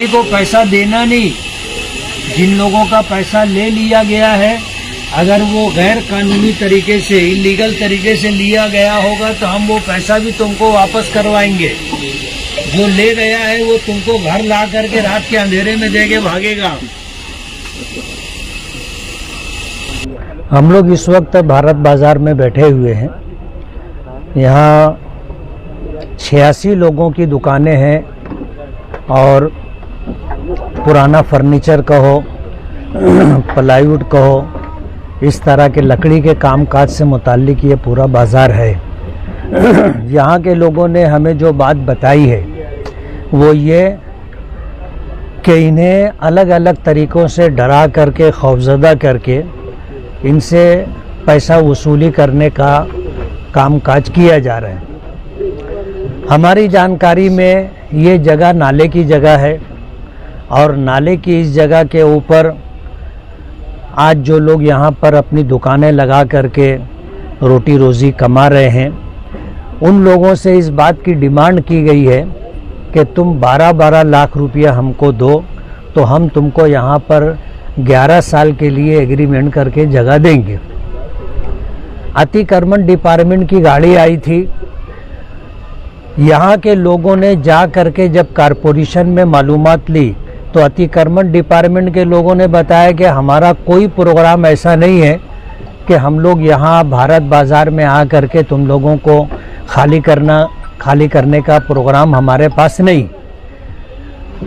को पैसा देना नहीं। जिन लोगों का पैसा ले लिया गया है, अगर वो गैर कानूनी तरीके से, इलीगल तरीके से लिया गया होगा तो हम वो पैसा भी तुमको वापस करवाएंगे। जो ले गया है वो तुमको घर ला करके रात के अंधेरे में देके भागेगा। हम लोग इस वक्त भारत बाजार में बैठे हुए हैं। यहाँ 86 लोगों की दुकानें हैं और पुराना फर्नीचर कहो, प्लाईवुड कहो, इस तरह के लकड़ी के कामकाज से मुताल्लिक ये पूरा बाज़ार है। यहाँ के लोगों ने हमें जो बात बताई है वो ये कि इन्हें अलग अलग तरीक़ों से डरा करके, खौफज़दा करके इनसे पैसा वसूली करने का कामकाज किया जा रहा है। हमारी जानकारी में ये जगह नाले की जगह है और नाले की इस जगह के ऊपर आज जो लोग यहाँ पर अपनी दुकानें लगा करके रोटी रोज़ी कमा रहे हैं, उन लोगों से इस बात की डिमांड की गई है कि तुम 12-12 लाख रुपया हमको दो तो हम तुमको यहाँ पर 11 साल के लिए एग्रीमेंट करके जगह देंगे। अतिक्रमण डिपार्टमेंट की गाड़ी आई थी। यहाँ के लोगों ने जा करके जब कारपोरेशन में मालूमात ली तो अतिक्रमण डिपार्टमेंट के लोगों ने बताया कि हमारा कोई प्रोग्राम ऐसा नहीं है कि हम लोग यहाँ भारत बाज़ार में आ करके तुम लोगों को खाली करने का प्रोग्राम हमारे पास नहीं।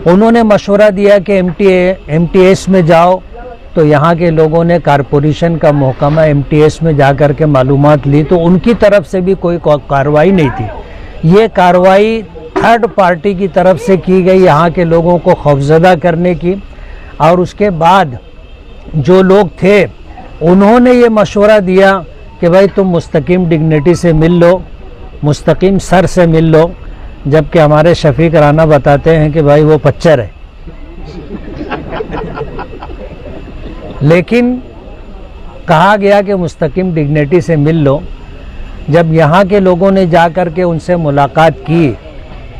उन्होंने मशवरा दिया कि एमटीएस में जाओ, तो यहाँ के लोगों ने कारपोरेशन का महकमा एमटीएस में जा कर के मालूमात ली तो उनकी तरफ से भी कोई कार्रवाई नहीं थी। ये कार्रवाई थर्ड पार्टी की तरफ से की गई, यहाँ के लोगों को खौफज़दा करने की। और उसके बाद जो लोग थे उन्होंने ये मशवरा दिया कि भाई तुम मुस्तकीम डिग्निटी से मिल लो, मुस्तकीम सर से मिल लो, जबकि हमारे शफीक राना बताते हैं कि भाई वो पच्चर है। लेकिन कहा गया कि मुस्तकीम डिग्निटी से मिल लो। जब यहाँ के लोगों ने जा कर के उनसे मुलाकात की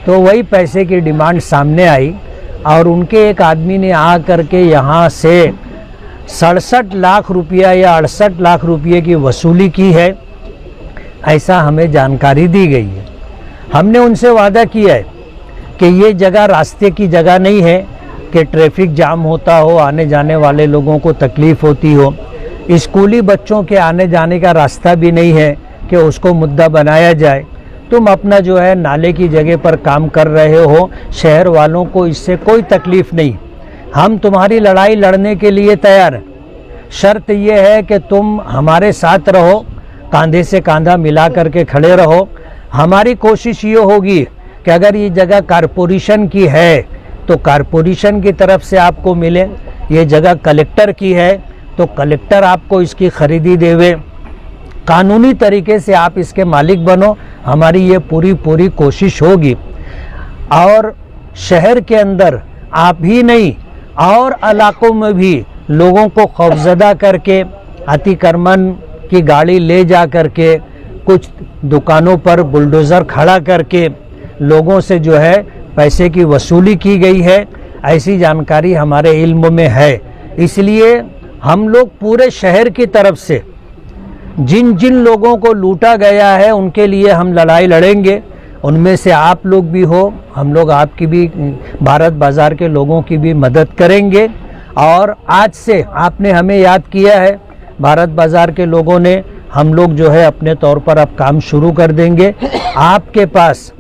तो वही पैसे की डिमांड सामने आई और उनके एक आदमी ने आ कर के यहाँ से 67 लाख रुपया या 68 लाख रुपये की वसूली की है, ऐसा हमें जानकारी दी गई है। हमने उनसे वादा किया है कि ये जगह रास्ते की जगह नहीं है कि ट्रैफिक जाम होता हो, आने जाने वाले लोगों को तकलीफ़ होती हो। स्कूली बच्चों के आने जाने का रास्ता भी नहीं है कि उसको मुद्दा बनाया जाए। तुम अपना जो है नाले की जगह पर काम कर रहे हो, शहर वालों को इससे कोई तकलीफ़ नहीं। हम तुम्हारी लड़ाई लड़ने के लिए तैयार हैं। शर्त यह है कि तुम हमारे साथ रहो, कंधे से कंधा मिला करके खड़े रहो। हमारी कोशिश ये होगी कि अगर ये जगह कारपोरेशन की है तो कारपोरेशन की तरफ से आपको मिले, ये जगह कलेक्टर की है तो कलेक्टर आपको इसकी खरीदी देवे, कानूनी तरीके से आप इसके मालिक बनो। हमारी ये पूरी कोशिश होगी। और शहर के अंदर आप ही नहीं और इलाकों में भी लोगों को खौफज़दा करके अतिक्रमण की गाड़ी ले जा करके कुछ दुकानों पर बुलडोज़र खड़ा करके लोगों से जो है पैसे की वसूली की गई है, ऐसी जानकारी हमारे इल्म में है। इसलिए हम लोग पूरे शहर की तरफ से जिन जिन लोगों को लूटा गया है उनके लिए हम लड़ाई लड़ेंगे। उनमें से आप लोग भी हो, हम लोग आपकी भी, भारत बाज़ार के लोगों की भी मदद करेंगे। और आज से आपने हमें याद किया है, भारत बाज़ार के लोगों ने, हम लोग जो है अपने तौर पर अब काम शुरू कर देंगे। आपके पास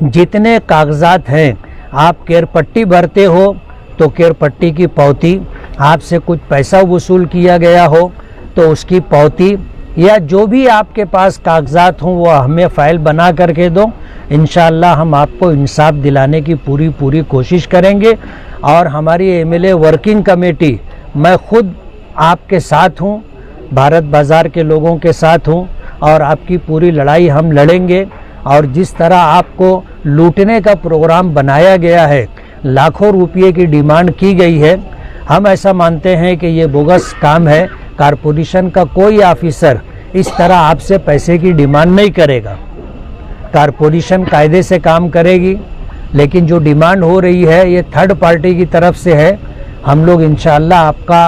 जितने कागजात हैं, आप केयर पट्टी भरते हो तो केयर पट्टी की पावती, आपसे कुछ पैसा वसूल किया गया हो तो उसकी पावती, या जो भी आपके पास कागजात हों वो हमें फ़ाइल बना करके दो। इंशाअल्लाह हम आपको इंसाफ दिलाने की पूरी कोशिश करेंगे। और हमारी एमएलए वर्किंग कमेटी, मैं खुद आपके साथ हूँ, भारत बाज़ार के लोगों के साथ हूँ और आपकी पूरी लड़ाई हम लड़ेंगे। और जिस तरह आपको लूटने का प्रोग्राम बनाया गया है, लाखों रुपये की डिमांड की गई है, हम ऐसा मानते हैं कि ये बोगस काम है। कारपोरेशन का कोई ऑफिसर इस तरह आपसे पैसे की डिमांड नहीं करेगा। कारपोरेशन कायदे से काम करेगी, लेकिन जो डिमांड हो रही है ये थर्ड पार्टी की तरफ से है। हम लोग इंशाअल्लाह आपका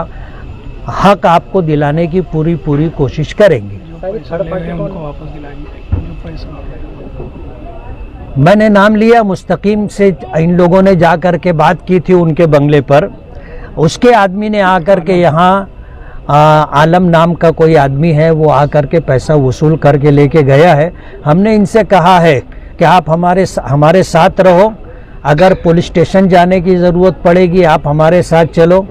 हक आपको दिलाने की पूरी कोशिश करेंगे। मैंने नाम लिया मुस्तकीम से, इन लोगों ने जा कर के बात की थी उनके बंगले पर। उसके आदमी ने आकर के यहाँ आलम नाम का कोई आदमी है, वो आकर के पैसा वसूल करके लेके गया है। हमने इनसे कहा है कि आप हमारे साथ रहो, अगर पुलिस स्टेशन जाने की ज़रूरत पड़ेगी आप हमारे साथ चलो,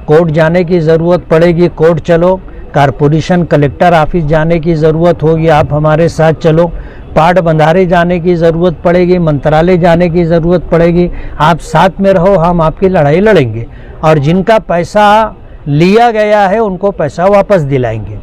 कोर्ट जाने की ज़रूरत पड़ेगी कोर्ट चलो, कारपोरेशन कलेक्टर ऑफिस जाने की ज़रूरत होगी आप हमारे साथ चलो, पाट बंधारे जाने की ज़रूरत पड़ेगी, मंत्रालय जाने की ज़रूरत पड़ेगी, आप साथ में रहो, हम आपकी लड़ाई लड़ेंगे और जिनका पैसा लिया गया है उनको पैसा वापस दिलाएंगे।